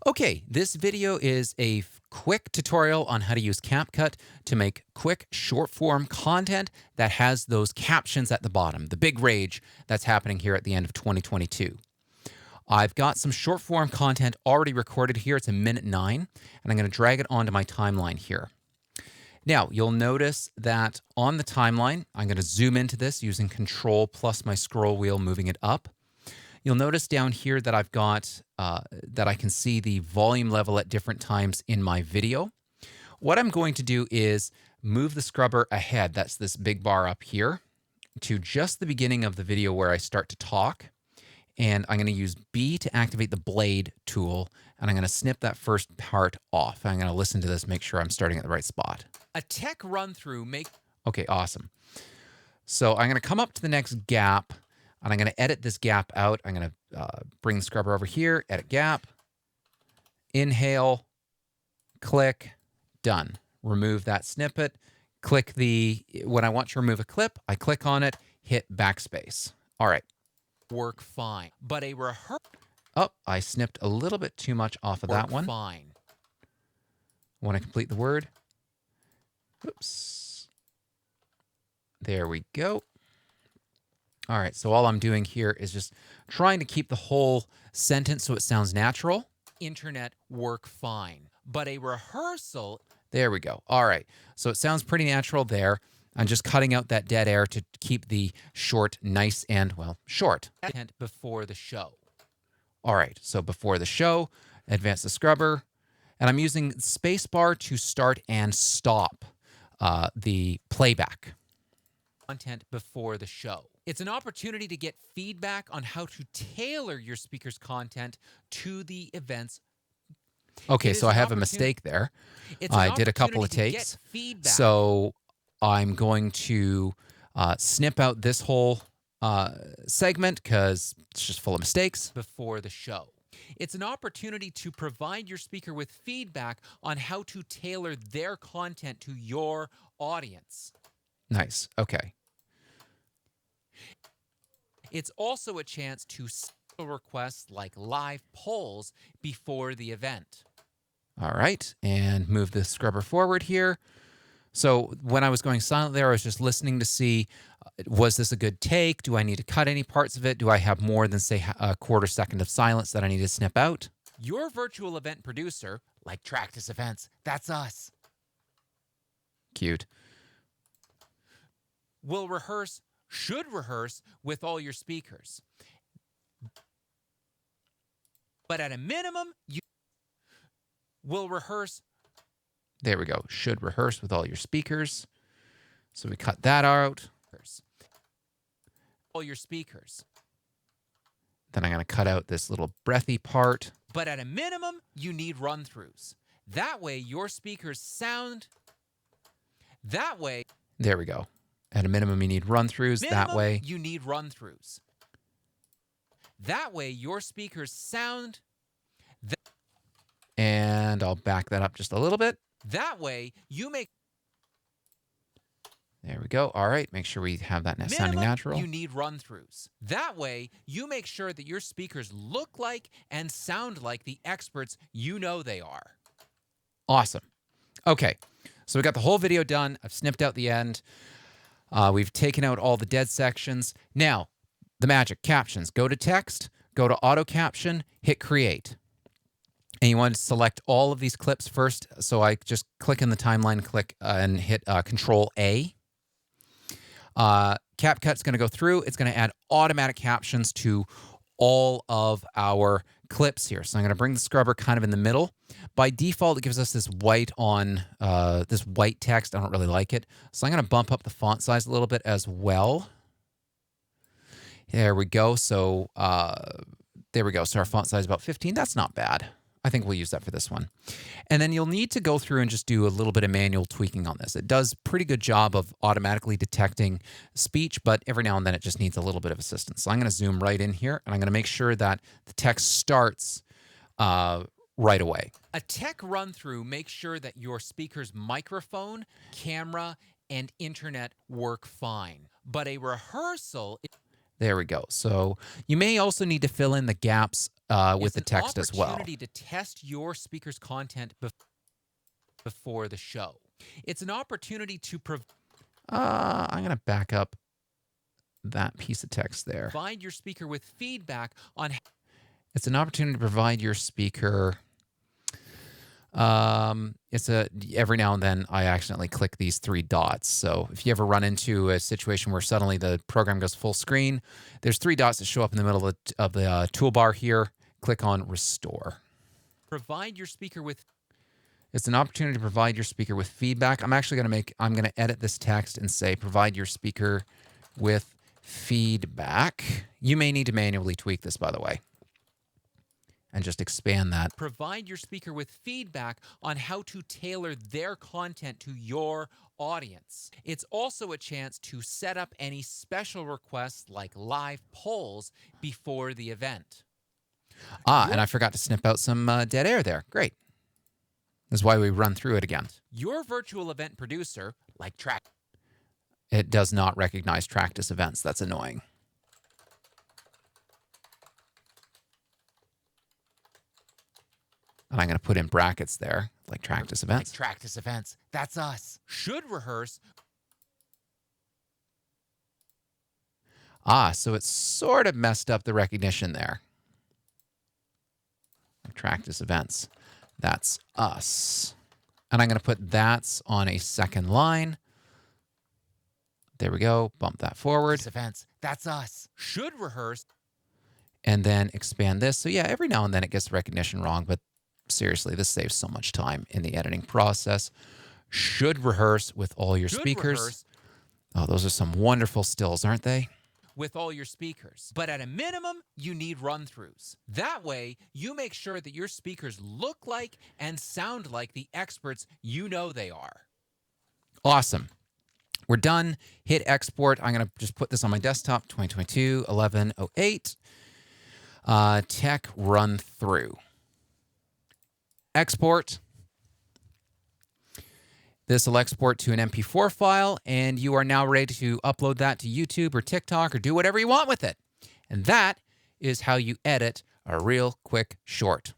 Okay, this video is a quick tutorial on how to use CapCut to make quick short form content that has those captions at the bottom, the big rage that's happening here at the end of 2022. I've got some short form content already recorded here. It's a minute 9, and I'm going to drag it onto my timeline here. Now, you'll notice that on the timeline, I'm going to zoom into this using Control plus my scroll wheel, moving it up. You'll notice down here that I've got that I can see the volume level at different times in my video. What I'm going to do is move the scrubber ahead, that's this big bar up here, to just the beginning of the video where I start to talk. And I'm going to use B to activate the blade tool, and I'm going to snip that first part off. I'm going to listen to this, make sure I'm starting at the right spot. A tech run through make... Okay, awesome. So I'm going to come up to the next gap, and I'm going to edit this gap out. I'm going to bring the scrubber over here, edit gap, inhale, click, done. Remove that snippet. Click when I want to remove a clip, I click on it, hit backspace. All right. Work fine. But a Oh, I snipped a little bit too much off of that one. Fine. Want to complete the word? Oops. There we go. All right, so all I'm doing here is just trying to keep the whole sentence so it sounds natural. Internet work fine, but a rehearsal... There we go. All right, so it sounds pretty natural there. I'm just cutting out that dead air to keep the short nice and, well, short. Before the show. All right, so before the show, advance the scrubber, and I'm using spacebar to start and stop the playback. Content before the show. It's an opportunity to get feedback on how to tailor your speaker's content to the events. Okay, so I have a mistake there. I did a couple of takes. So I'm going to snip out this whole segment because it's just full of mistakes. Before the show. It's an opportunity to provide your speaker with feedback on how to tailor their content to your audience. Nice. Okay. It's also a chance to schedule requests like live polls before the event. All right, and move the scrubber forward here. So when I was going silent there, I was just listening to see, was this a good take? Do I need to cut any parts of it? Do I have more than, say, a quarter second of silence that I need to snip out? Your virtual event producer, like Tractus Events, that's us. Cute. Should rehearse with all your speakers. But at a minimum, you will rehearse. There we go. Should rehearse with all your speakers. So we cut that out. All your speakers. Then I'm going to cut out this little breathy part. But at a minimum, you need run-throughs. That way, your speakers sound... That way... There we go. At a minimum, you need run-throughs. That way... You need run-throughs. That way, your speakers sound... And I'll back that up just a little bit. That way, you make... There we go. All right, make sure we have that sounding natural. You need run-throughs. That way, you make sure that your speakers look like and sound like the experts you know they are. Awesome. Okay, so we got the whole video done. I've snipped out the end. We've taken out all the dead sections. Now, the magic, captions. Go to text, go to auto-caption, hit create. And you want to select all of these clips first. So I just click in the timeline, click and hit Control A. CapCut's going to go through. It's going to add automatic captions to all of our clips here. So I'm going to bring the scrubber kind of in the middle. By default, it gives us this white text. I don't really like it. So I'm going to bump up the font size a little bit as well. There we go. So there we go. So our font size is about 15. That's not bad. I think we'll use that for this one. And then you'll need to go through and just do a little bit of manual tweaking on this. It does a pretty good job of automatically detecting speech, but every now and then it just needs a little bit of assistance. So I'm going to zoom right in here, and I'm going to make sure that the text starts right away. A tech run-through makes sure that your speaker's microphone, camera, and internet work fine. But a rehearsal... There we go. So you may also need to fill in the gaps with the text as well. It's an opportunity to test your speaker's content before the show. It's an opportunity to I'm going to back up that piece of text there. Provide your speaker with feedback on. It's an opportunity to provide your speaker. Every now and then I accidentally click these 3 dots. So if you ever run into a situation where suddenly the program goes full screen, there's 3 dots that show up in the middle of the toolbar here. Click on Restore. Provide your speaker with. It's an opportunity to provide your speaker with feedback. I'm going to edit this text and say, provide your speaker with feedback. You may need to manually tweak this, by the way, and just expand that. Provide your speaker with feedback on how to tailor their content to your audience. It's also a chance to set up any special requests like live polls before the event. And I forgot to snip out some dead air there. Great. That's why we run through it again. Your virtual event producer, like Track, it does not recognize Tractus events. That's annoying. And I'm going to put in brackets there, like Tractus events. Like Tractus events. That's us. Should rehearse. So it's sort of messed up the recognition there. Like Tractus events. That's us. And I'm going to put that's on a second line. There we go. Bump that forward. Events. That's us. Should rehearse. And then expand this. So yeah, every now and then it gets the recognition wrong, but seriously, this saves so much time in the editing process. Should rehearse with all your speakers. Oh, those are some wonderful stills, aren't they? With all your speakers. But at a minimum, you need run-throughs. That way, you make sure that your speakers look like and sound like the experts you know they are. Awesome. We're done. Hit export. I'm going to just put this on my desktop, 2022-11-08. Tech run-through. Export. This will export to an MP4 file, and you are now ready to upload that to YouTube or TikTok or do whatever you want with it. And that is how you edit a real quick short.